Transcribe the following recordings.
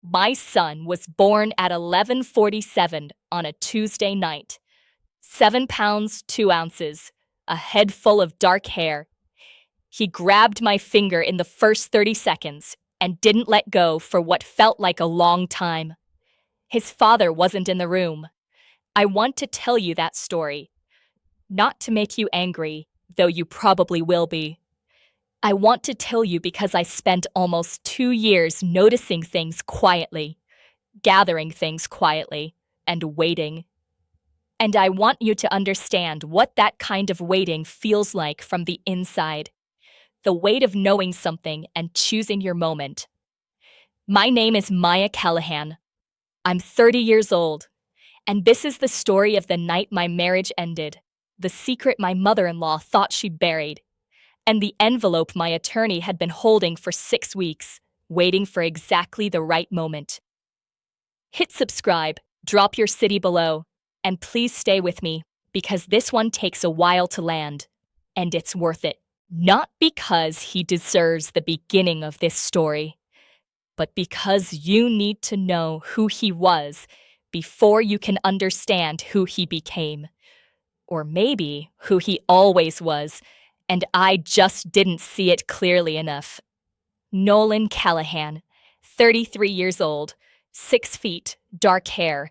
My son was born at 11:47 on a Tuesday night. 7 pounds, 2 ounces, a head full of dark hair. He grabbed my finger in the first 30 seconds and didn't let go for what felt like a long time. His father wasn't in the room. I want to tell you that story. Not to make you angry, though you probably will be. I want to tell you because I spent almost 2 years noticing things quietly, gathering things quietly, and waiting. And I want you to understand what that kind of waiting feels like from the inside. The weight of knowing something and choosing your moment. My name is Maya Callahan. I'm 30 years old, and this is the story of the night my marriage ended, the secret my mother-in-law thought she buried, and the envelope my attorney had been holding for 6 weeks, waiting for exactly the right moment. Hit subscribe, drop your city below, and please stay with me, because this one takes a while to land, and it's worth it. Not because he deserves the beginning of this story, but because you need to know who he was before you can understand who he became. Or maybe who he always was, and I just didn't see it clearly enough. Nolan Callahan, 33 years old, 6 feet, dark hair,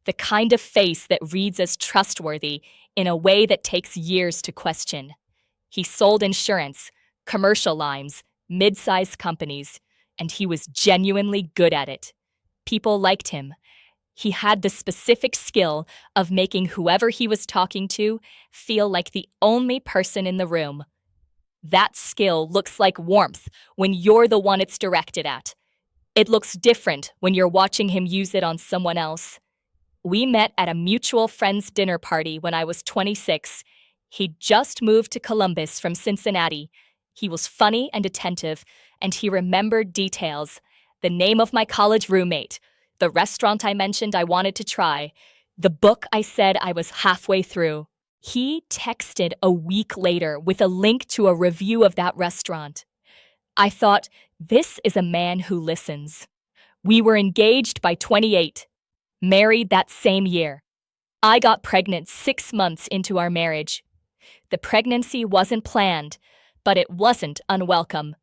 the kind of face that reads as trustworthy in a way that takes years to question. He sold insurance, commercial lines, mid-sized companies, and he was genuinely good at it. People liked him. He had the specific skill of making whoever he was talking to feel like the only person in the room. That skill looks like warmth when you're the one it's directed at. It looks different when you're watching him use it on someone else. We met at a mutual friend's dinner party when I was 26. He'd just moved to Columbus from Cincinnati. He was funny and attentive, and he remembered details. The name of my college roommate, the restaurant I mentioned I wanted to try, the book I said I was halfway through. He texted a week later with a link to a review of that restaurant. I thought, this is a man who listens. We were engaged by 28, married that same year. I got pregnant 6 months into our marriage. The pregnancy wasn't planned, but it wasn't unwelcome.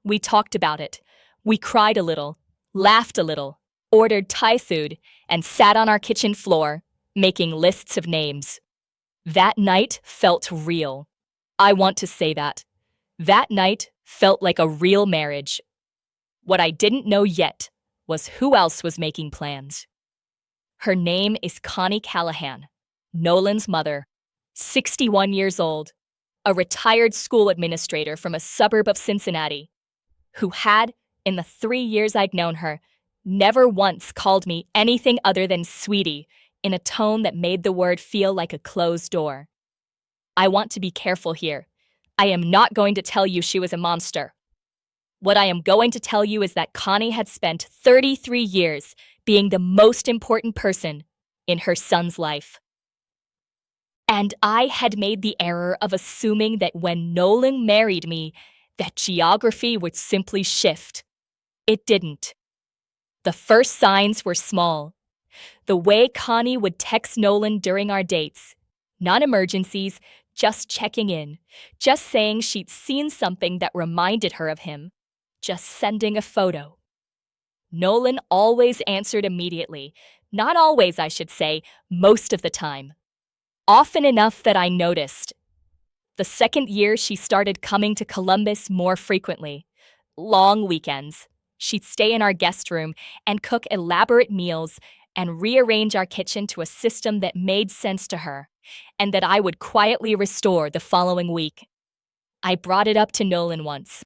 We talked about it. We cried a little, laughed a little, ordered Thai food, and sat on our kitchen floor, making lists of names. That night felt real. I want to say that. That night felt like a real marriage. What I didn't know yet was who else was making plans. Her name is Connie Callahan, Nolan's mother, 61 years old, a retired school administrator from a suburb of Cincinnati, who had, in the 3 years I'd known her, never once called me anything other than sweetie in a tone that made the word feel like a closed door. I want to be careful here. I am not going to tell you she was a monster. What I am going to tell you is that Connie had spent 33 years being the most important person in her son's life. And I had made the error of assuming that when Nolan married me, that geography would simply shift. It didn't. The first signs were small. The way Connie would text Nolan during our dates. Not emergencies, just checking in. Just saying she'd seen something that reminded her of him. Just sending a photo. Nolan always answered immediately. Not always, I should say, most of the time. Often enough that I noticed. The second year she started coming to Columbus more frequently. Long weekends. She'd stay in our guest room and cook elaborate meals and rearrange our kitchen to a system that made sense to her, and that I would quietly restore the following week. I brought it up to Nolan once,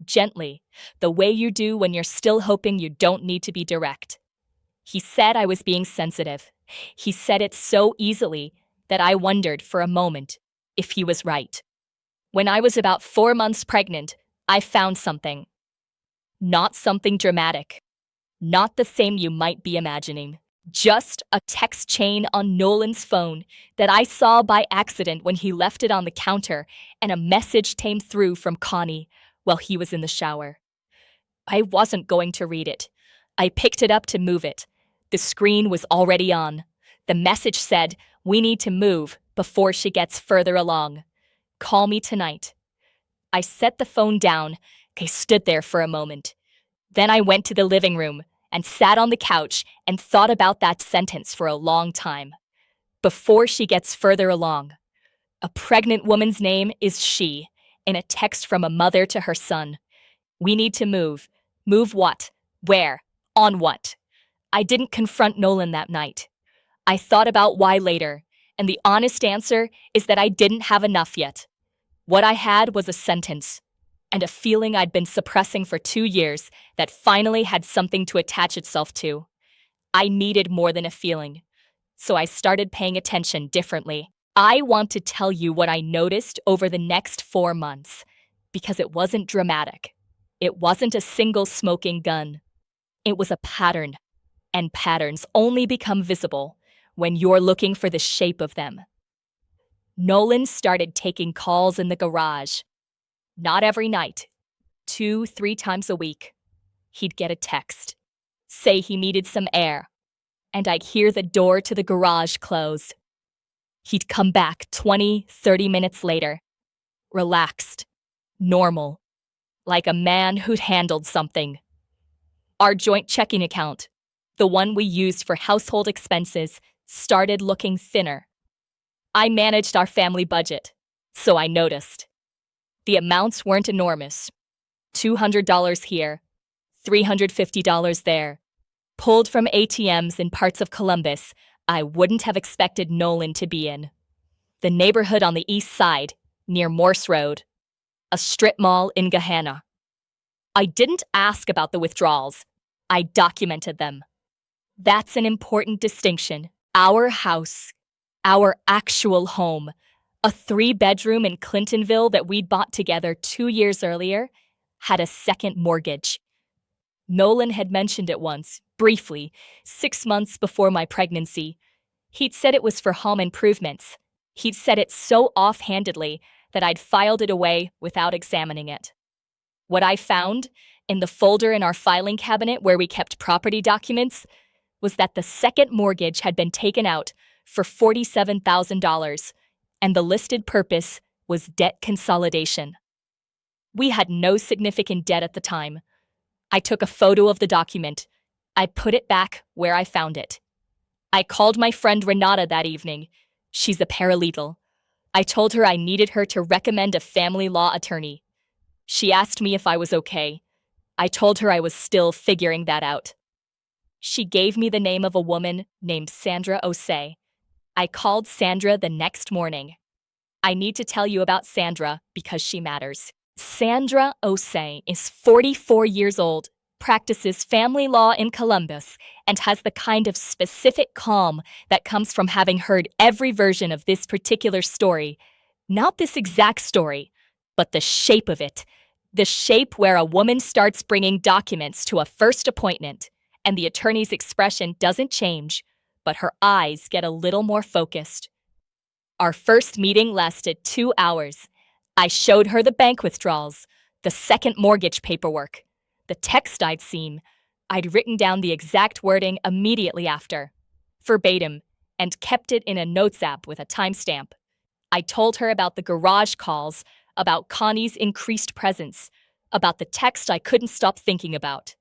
gently, the way you do when you're still hoping you don't need to be direct. He said I was being sensitive. He said it so easily that I wondered for a moment if he was right. When I was about 4 months pregnant, I found something. Not something dramatic. Not the same you might be imagining. Just a text chain on Nolan's phone that I saw by accident when he left it on the counter, and a message came through from Connie while he was in the shower. I wasn't going to read it. I picked it up to move it. The screen was already on. The message said, "We need to move before she gets further along. Call me tonight." I set the phone down. I stood there for a moment. Then I went to the living room and sat on the couch and thought about that sentence for a long time. Before she gets further along. A pregnant woman's name is she, in a text from a mother to her son. We need to move. Move what? Where? On what? I didn't confront Nolan that night. I thought about why later, and the honest answer is that I didn't have enough yet. What I had was a sentence, and a feeling I'd been suppressing for 2 years that finally had something to attach itself to. I needed more than a feeling, so I started paying attention differently. I want to tell you what I noticed over the next 4 months, because it wasn't dramatic. It wasn't a single smoking gun. It was a pattern, and patterns only become visible when you're looking for the shape of them. Nolan started taking calls in the garage. Not every night, 2-3 times a week. He'd get a text, say he needed some air, and I'd hear the door to the garage close. He'd come back 20-30 minutes later, relaxed, normal, like a man who'd handled something. Our joint checking account, the one we used for household expenses, started looking thinner. I managed our family budget, so I noticed. The amounts weren't enormous. $200 here, $350 there. Pulled from ATMs in parts of Columbus I wouldn't have expected Nolan to be in. The neighborhood on the east side, near Morse Road. A strip mall in Gahanna. I didn't ask about the withdrawals. I documented them. That's an important distinction. Our house, our actual home, a 3-bedroom in Clintonville that we'd bought together 2 years earlier, had a second mortgage. Nolan had mentioned it once, briefly, 6 months before my pregnancy. He'd said it was for home improvements. He'd said it so offhandedly that I'd filed it away without examining it. What I found, in the folder in our filing cabinet where we kept property documents, was that the second mortgage had been taken out for $47,000, and the listed purpose was debt consolidation. We had no significant debt at the time. I took a photo of the document. I put it back where I found it. I called my friend Renata that evening. She's a paralegal. I told her I needed her to recommend a family law attorney. She asked me if I was okay. I told her I was still figuring that out. She gave me the name of a woman named Sandra Osei. I called Sandra the next morning. I need to tell you about Sandra because she matters. Sandra Osei is 44 years old, practices family law in Columbus, and has the kind of specific calm that comes from having heard every version of this particular story. Not this exact story, but the shape of it. The shape where a woman starts bringing documents to a first appointment, and the attorney's expression doesn't change, but her eyes get a little more focused. Our first meeting lasted 2 hours. I showed her the bank withdrawals, the second mortgage paperwork, the text I'd seen. I'd written down the exact wording immediately after, verbatim, and kept it in a notes app with a timestamp. I told her about the garage calls, about Connie's increased presence, about the text I couldn't stop thinking about.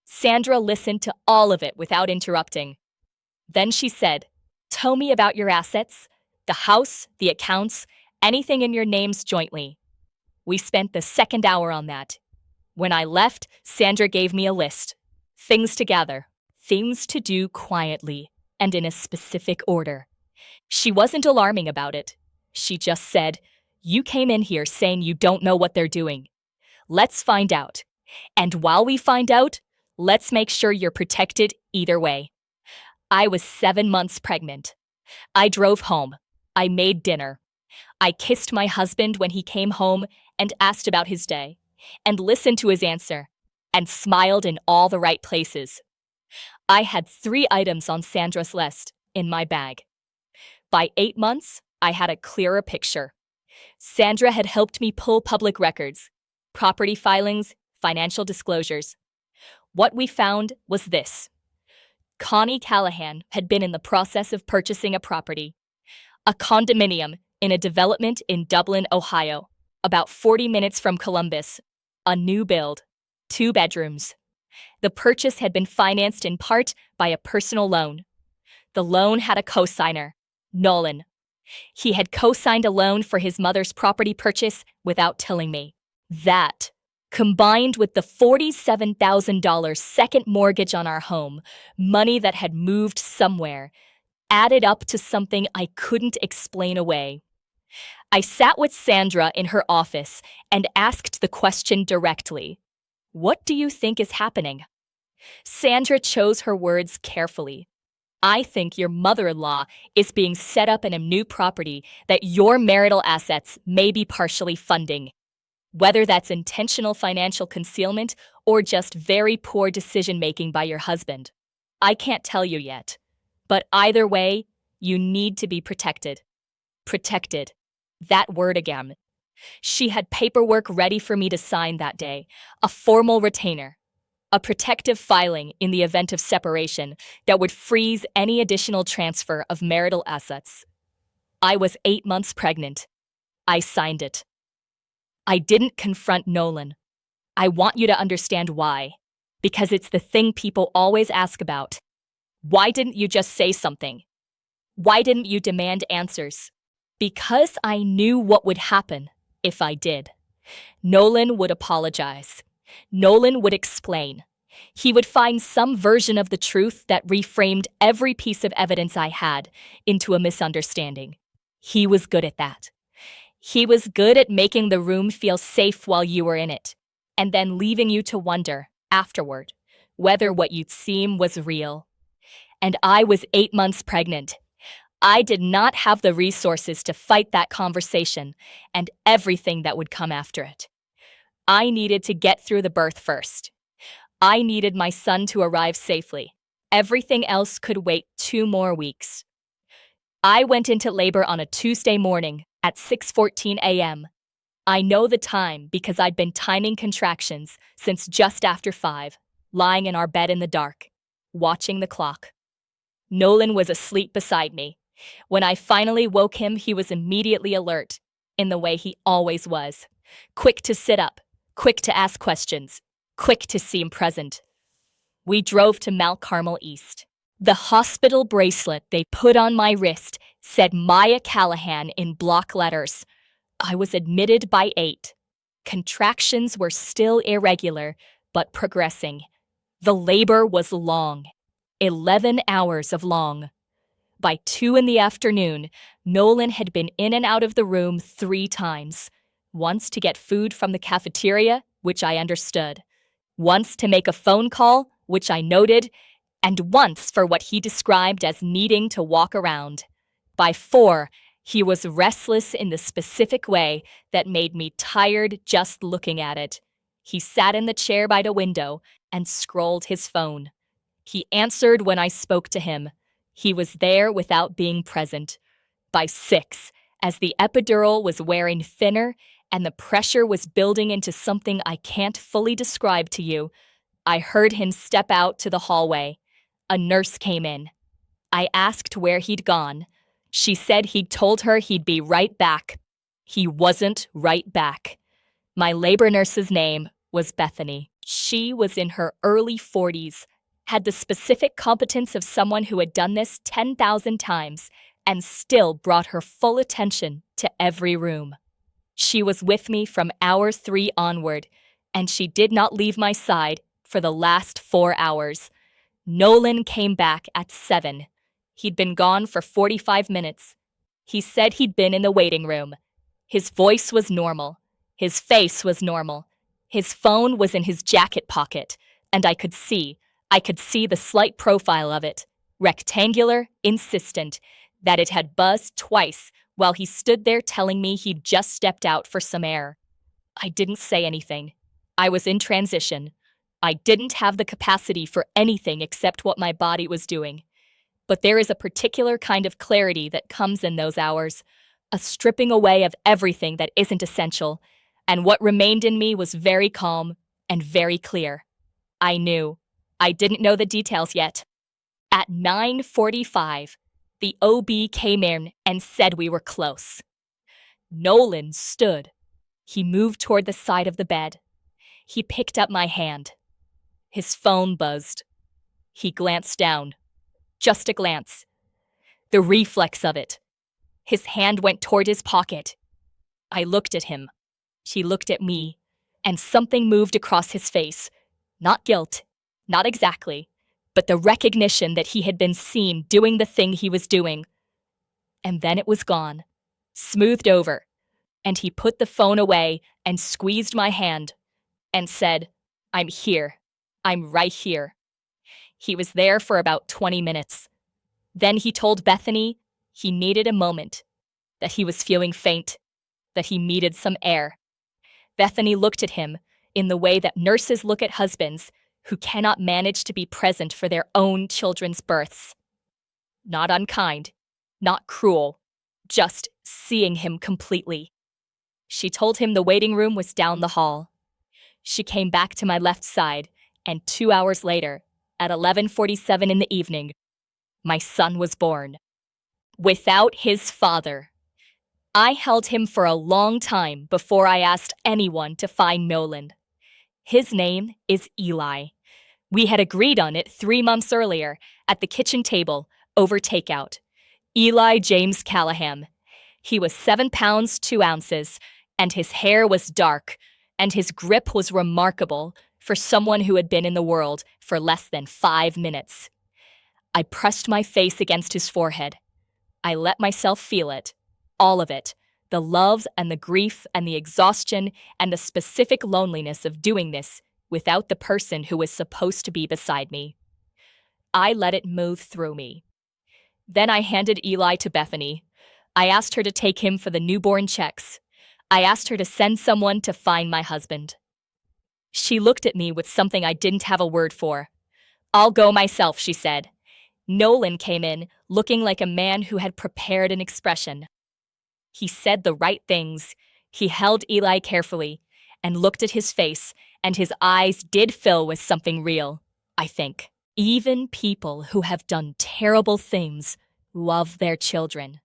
Sandra listened to all of it without interrupting. Then she said, "Tell me about your assets, the house, the accounts, anything in your names jointly." We spent the second hour on that. When I left, Sandra gave me a list. Things to gather, things to do quietly, and in a specific order. She wasn't alarming about it. She just said, "You came in here saying you don't know what they're doing. Let's find out. And while we find out, let's make sure you're protected either way." I was 7 months pregnant. I drove home. I made dinner. I kissed my husband when he came home and asked about his day, and listened to his answer, and smiled in all the right places. I had 3 items on Sandra's list in my bag. By 8 months, I had a clearer picture. Sandra had helped me pull public records, property filings, financial disclosures. What we found was this. Connie Callahan had been in the process of purchasing a property, a condominium in a development in Dublin, Ohio, about 40 minutes from Columbus, a new build, 2 bedrooms. The purchase had been financed in part by a personal loan. The loan had a co-signer, Nolan. He had co-signed a loan for his mother's property purchase without telling me. That, combined with the $47,000 second mortgage on our home, money that had moved somewhere, added up to something I couldn't explain away. I sat with Sandra in her office and asked the question directly. What do you think is happening? Sandra chose her words carefully. I think your mother-in-law is being set up in a new property that your marital assets may be partially funding. Whether that's intentional financial concealment or just very poor decision-making by your husband, I can't tell you yet. But either way, you need to be protected. Protected. That word again. She had paperwork ready for me to sign that day, a formal retainer, a protective filing in the event of separation that would freeze any additional transfer of marital assets. I was 8 months pregnant. I signed it. I didn't confront Nolan. I want you to understand why. Because it's the thing people always ask about. Why didn't you just say something? Why didn't you demand answers? Because I knew what would happen if I did. Nolan would apologize. Nolan would explain. He would find some version of the truth that reframed every piece of evidence I had into a misunderstanding. He was good at that. He was good at making the room feel safe while you were in it, and then leaving you to wonder, afterward, whether what you'd seen was real. And I was 8 months pregnant. I did not have the resources to fight that conversation and everything that would come after it. I needed to get through the birth first. I needed my son to arrive safely. Everything else could wait 2 more weeks. I went into labor on a Tuesday morning at 6:14 a.m. I know the time because I'd been timing contractions since just after 5, lying in our bed in the dark, watching the clock. Nolan was asleep beside me. When I finally woke him, he was immediately alert, in the way he always was. Quick to sit up, quick to ask questions, quick to seem present. We drove to Mount Carmel East. The hospital bracelet they put on my wrist said Maya Callahan in block letters. I was admitted by 8. Contractions were still irregular, but progressing. The labor was long. 11 hours of long. By 2 in the afternoon, Nolan had been in and out of the room 3 times. Once to get food from the cafeteria, which I understood. Once to make a phone call, which I noted, and once for what he described as needing to walk around. By 4, he was restless in the specific way that made me tired just looking at it. He sat in the chair by the window and scrolled his phone. He answered when I spoke to him. He was there without being present. By 6, as the epidural was wearing thinner and the pressure was building into something I can't fully describe to you, I heard him step out to the hallway. A nurse came in. I asked where he'd gone. She said he'd told her he'd be right back. He wasn't right back. My labor nurse's name was Bethany. She was in her early 40s, had the specific competence of someone who had done this 10,000 times, and still brought her full attention to every room. She was with me from hour 3 onward, and she did not leave my side for the last 4 hours. Nolan came back at 7. He'd been gone for 45 minutes. He said he'd been in the waiting room. His voice was normal. His face was normal. His phone was in his jacket pocket, and I could see the slight profile of it, rectangular, insistent, that it had buzzed twice while he stood there telling me he'd just stepped out for some air. I didn't say anything. I was in transition. I didn't have the capacity for anything except what my body was doing. But there is a particular kind of clarity that comes in those hours, a stripping away of everything that isn't essential, and what remained in me was very calm and very clear. I knew I didn't know the details yet. At 9:45, the OB came in and said we were close. Nolan stood. He moved toward the side of the bed. He picked up my hand. His phone buzzed. He glanced down. Just a glance. The reflex of it. His hand went toward his pocket. I looked at him. He looked at me, and something moved across his face. Not guilt, not exactly, but the recognition that he had been seen doing the thing he was doing. And then it was gone, smoothed over, and he put the phone away and squeezed my hand and said, "I'm here. I'm right here." He was there for about 20 minutes. Then he told Bethany he needed a moment, that he was feeling faint, that he needed some air. Bethany looked at him in the way that nurses look at husbands who cannot manage to be present for their own children's births. Not unkind, not cruel, just seeing him completely. She told him the waiting room was down the hall. She came back to my left side, and 2 hours later, at 11:47 in the evening, my son was born. Without his father. I held him for a long time before I asked anyone to find Nolan. His name is Eli. We had agreed on it 3 months earlier at the kitchen table over takeout. Eli James Callahan. He was 7 pounds 2 ounces, and his hair was dark, and his grip was remarkable for someone who had been in the world for less than 5 minutes. I pressed my face against his forehead. I let myself feel it, all of it, the love and the grief and the exhaustion and the specific loneliness of doing this without the person who was supposed to be beside me. I let it move through me. Then I handed Eli to Bethany. I asked her to take him for the newborn checks. I asked her to send someone to find my husband. She looked at me with something I didn't have a word for. "I'll go myself," she said. Nolan came in, looking like a man who had prepared an expression. He said the right things. He held Eli carefully and looked at his face, and his eyes did fill with something real, I think. Even people who have done terrible things love their children.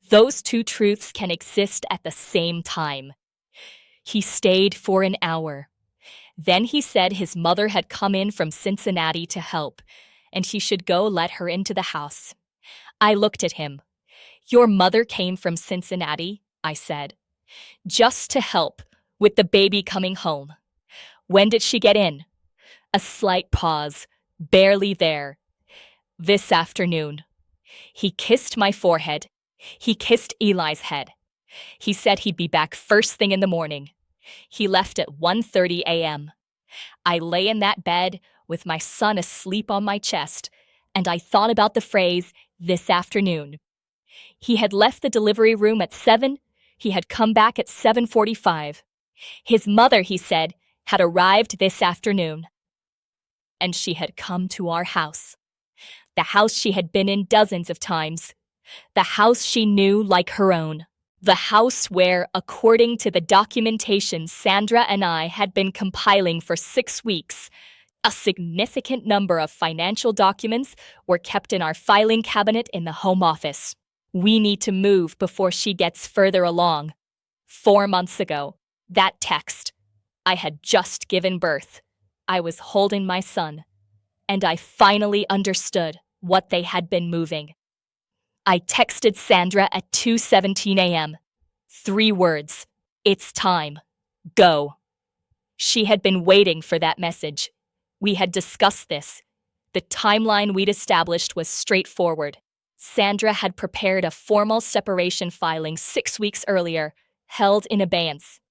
Those two truths can exist at the same time. He stayed for an hour. Then he said his mother had come in from Cincinnati to help, and he should go let her into the house. I looked at him. "Your mother came from Cincinnati," I said. "Just to help with the baby coming home. When did she get in?" A slight pause, barely there. "This afternoon." He kissed my forehead. He kissed Eli's head. He said he'd be back first thing in the morning. He left at 1:30 a.m. I lay in that bed with my son asleep on my chest, and I thought about the phrase, "this afternoon." He had left the delivery room at 7. He had come back at 7:45. His mother, he said, had arrived this afternoon. And she had come to our house. The house she had been in dozens of times. The house she knew like her own. The house where, according to the documentation Sandra and I had been compiling for 6 weeks, a significant number of financial documents were kept in our filing cabinet in the home office. We need to move before she gets further along. 4 months ago, that text. I had just given birth. I was holding my son, and I finally understood what they had been moving. I texted Sandra at 2:17 a.m. 3 words. "It's time. Go." She had been waiting for that message. We had discussed this. The timeline we'd established was straightforward. Sandra had prepared a formal separation filing 6 weeks earlier, held in abeyance.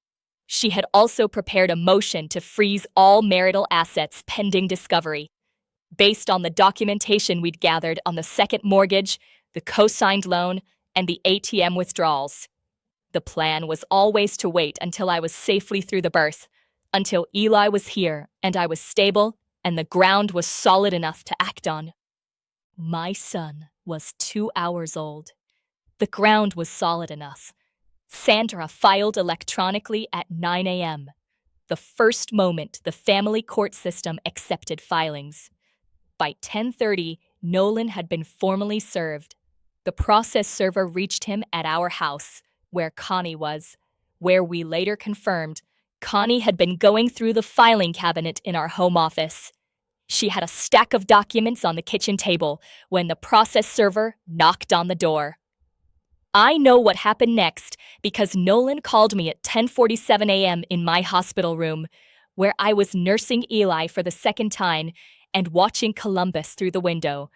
She had also prepared a motion to freeze all marital assets pending discovery, based on the documentation we'd gathered on the second mortgage, the co-signed loan, and the ATM withdrawals. The plan was always to wait until I was safely through the birth, until Eli was here and I was stable and the ground was solid enough to act on. My son was 2 hours old. The ground was solid enough. Sandra filed electronically at 9 a.m. the first moment the family court system accepted filings. By 10:30, Nolan had been formally served. The process server reached him at our house, where Connie was, where we later confirmed Connie had been going through the filing cabinet in our home office. She had a stack of documents on the kitchen table when the process server knocked on the door. I know what happened next because Nolan called me at 10:47 a.m. in my hospital room, where I was nursing Eli for the second time and watching Columbus through the window.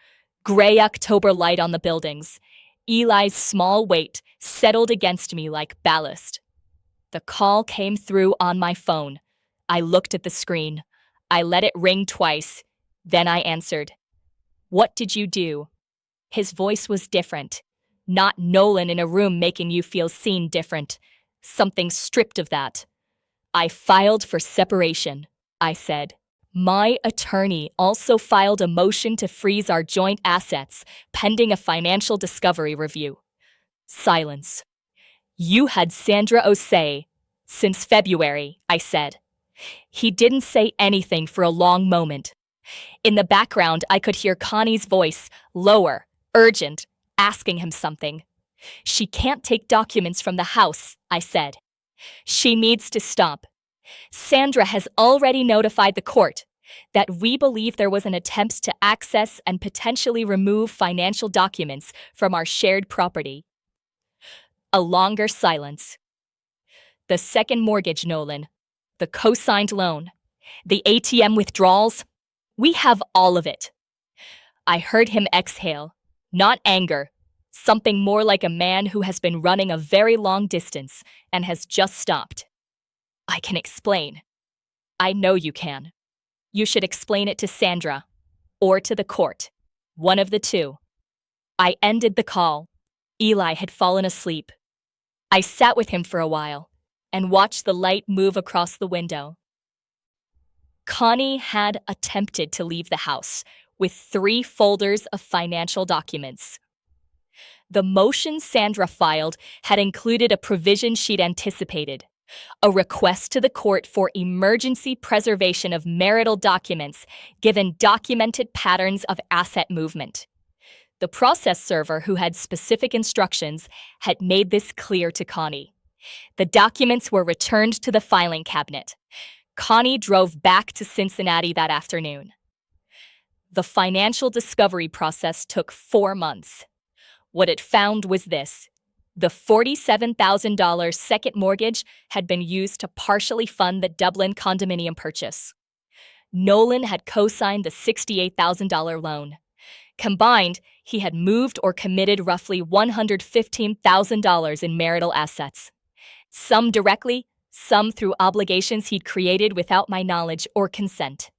Gray October light on the buildings. Eli's small weight settled against me like ballast. The call came through on my phone. I looked at the screen. I let it ring twice. Then I answered. "What did you do?" His voice was different. Not Nolan in a room making you feel seen different. Something stripped of that. "I filed for separation," I said. "My attorney also filed a motion to freeze our joint assets pending a financial discovery review." Silence. "You had Sandra Osei since February," I said. He didn't say anything for a long moment. In the background, I could hear Connie's voice, lower, urgent, asking him something. "She can't take documents from the house," I said. "She needs to stop. Sandra has already notified the court that we believe there was an attempt to access and potentially remove financial documents from our shared property." A longer silence. "The second mortgage, Nolan. The co-signed loan. The ATM withdrawals. We have all of it." I heard him exhale. Not anger. Something more like a man who has been running a very long distance and has just stopped. "I can explain." "I know you can. You should explain it to Sandra. Or to the court. One of the two." I ended the call. Eli had fallen asleep. I sat with him for a while and watched the light move across the window. Connie had attempted to leave the house with 3 folders of financial documents. The motion Sandra filed had included a provision she'd anticipated, a request to the court for emergency preservation of marital documents given documented patterns of asset movement. The process server, who had specific instructions, had made this clear to Connie. The documents were returned to the filing cabinet. Connie drove back to Cincinnati that afternoon. The financial discovery process took 4 months. What it found was this. The $47,000 second mortgage had been used to partially fund the Dublin condominium purchase. Nolan had co-signed the $68,000 loan. Combined, he had moved or committed roughly $115,000 in marital assets. Some directly, some through obligations he'd created without my knowledge or consent,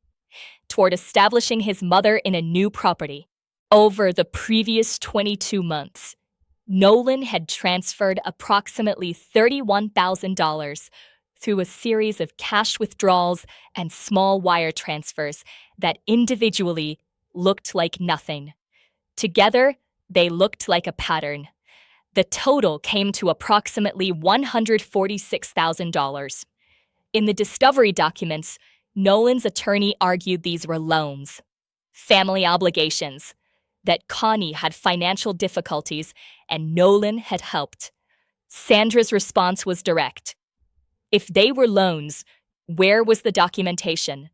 toward establishing his mother in a new property. Over the previous 22 months, Nolan had transferred approximately $31,000 through a series of cash withdrawals and small wire transfers that individually looked like nothing. Together, they looked like a pattern. The total came to approximately $146,000. In the discovery documents, Nolan's attorney argued these were loans, family obligations, that Connie had financial difficulties and Nolan had helped. Sandra's response was direct. If they were loans, where was the documentation?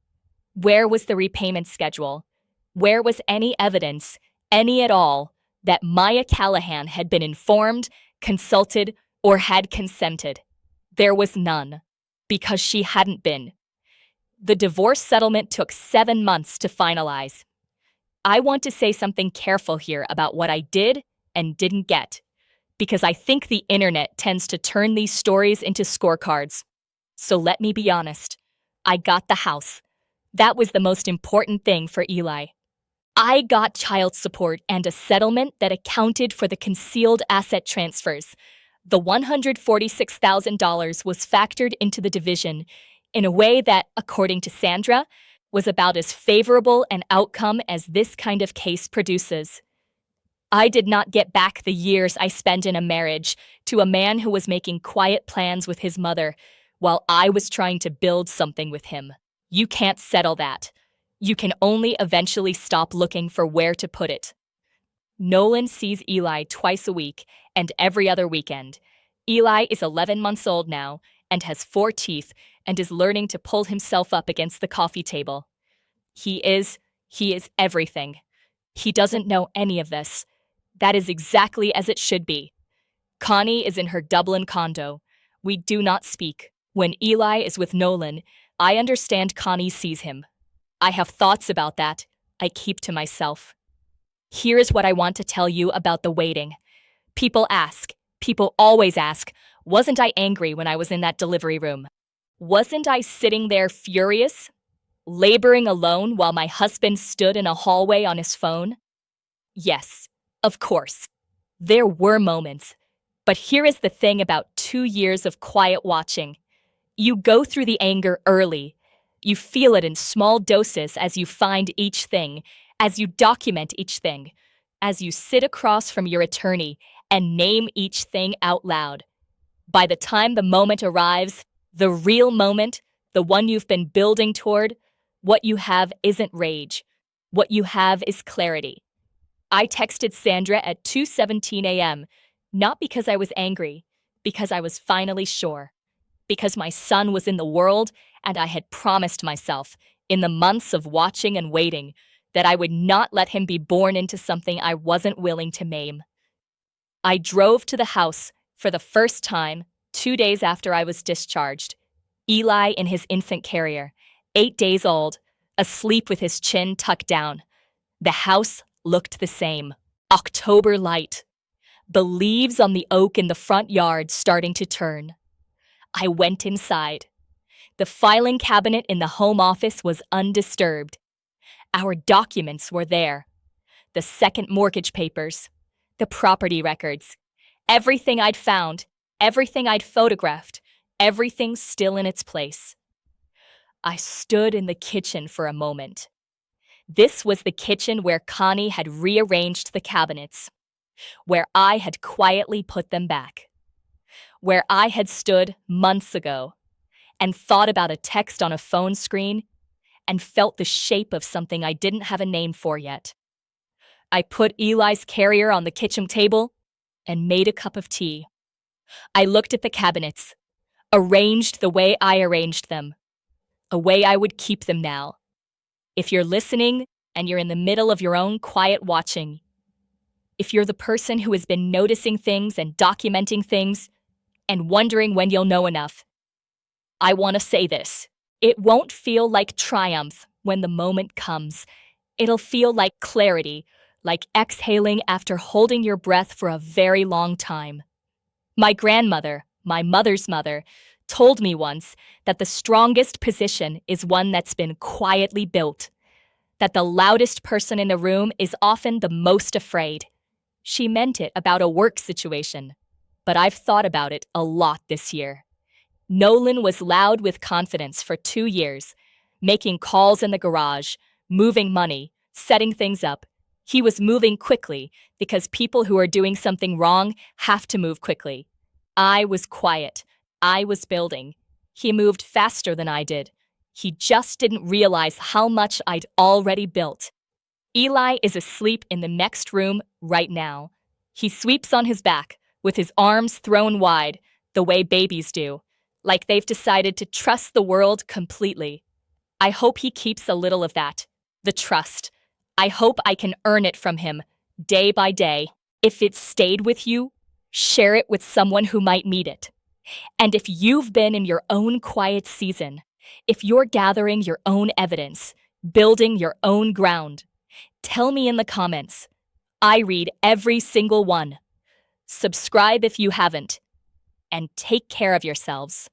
Where was the repayment schedule? Where was any evidence, any at all, that Maya Callahan had been informed, consulted, or had consented? There was none, because she hadn't been. The divorce settlement took 7 months to finalize. I want to say something careful here about what I did and didn't get, because I think the internet tends to turn these stories into scorecards. So let me be honest. I got the house. That was the most important thing for Eli. I got child support and a settlement that accounted for the concealed asset transfers. The $146,000 was factored into the division in a way that, according to Sandra, was about as favorable an outcome as this kind of case produces. I did not get back the years I spent in a marriage to a man who was making quiet plans with his mother, while I was trying to build something with him. You can't settle that. You can only eventually stop looking for where to put it. Nolan sees Eli twice a week and every other weekend. Eli is 11 months old now and has 4 teeth and is learning to pull himself up against the coffee table. He is everything. He doesn't know any of this. That is exactly as it should be. Connie is in her Dublin condo. We do not speak. When Eli is with Nolan, I understand Connie sees him. I have thoughts about that. I keep to myself. Here is what I want to tell you about the waiting. People always ask, wasn't I angry when I was in that delivery room? Wasn't I sitting there furious, laboring alone while my husband stood in a hallway on his phone? Yes, of course. There were moments. But here is the thing about 2 years of quiet watching. You go through the anger early. You feel it in small doses as you find each thing, as you document each thing, as you sit across from your attorney and name each thing out loud. By the time the moment arrives, the real moment, the one you've been building toward, what you have isn't rage. What you have is clarity. I texted Sandra at 2:17 a.m., not because I was angry, because I was finally sure. Because my son was in the world and I had promised myself, in the months of watching and waiting, that I would not let him be born into something I wasn't willing to maim. I drove to the house for the first time 2 days after I was discharged. Eli in his infant carrier, 8 days old, asleep with his chin tucked down. The house looked the same. October light. The leaves on the oak in the front yard starting to turn. I went inside. The filing cabinet in the home office was undisturbed. Our documents were there. The second mortgage papers, the property records, everything I'd found, everything I'd photographed, everything still in its place. I stood in the kitchen for a moment. This was the kitchen where Connie had rearranged the cabinets, where I had quietly put them back, where I had stood months ago and thought about a text on a phone screen and felt the shape of something I didn't have a name for yet. I put Eli's carrier on the kitchen table and made a cup of tea. I looked at the cabinets, arranged the way I arranged them, a way I would keep them now. If you're listening and you're in the middle of your own quiet watching, if you're the person who has been noticing things and documenting things and wondering when you'll know enough, I want to say this. It won't feel like triumph when the moment comes. It'll feel like clarity, like exhaling after holding your breath for a very long time. My grandmother, my mother's mother, told me once that the strongest position is one that's been quietly built, that the loudest person in the room is often the most afraid. She meant it about a work situation, but I've thought about it a lot this year. Nolan was loud with confidence for 2 years, making calls in the garage, moving money, setting things up. He was moving quickly because people who are doing something wrong have to move quickly. I was quiet. I was building. He moved faster than I did. He just didn't realize how much I'd already built. Eli is asleep in the next room right now. He sweeps on his back, with his arms thrown wide, the way babies do, like they've decided to trust the world completely. I hope he keeps a little of that, the trust. I hope I can earn it from him, day by day. If it stayed with you, share it with someone who might need it. And if you've been in your own quiet season, if you're gathering your own evidence, building your own ground, tell me in the comments. I read every single one. Subscribe if you haven't, and take care of yourselves.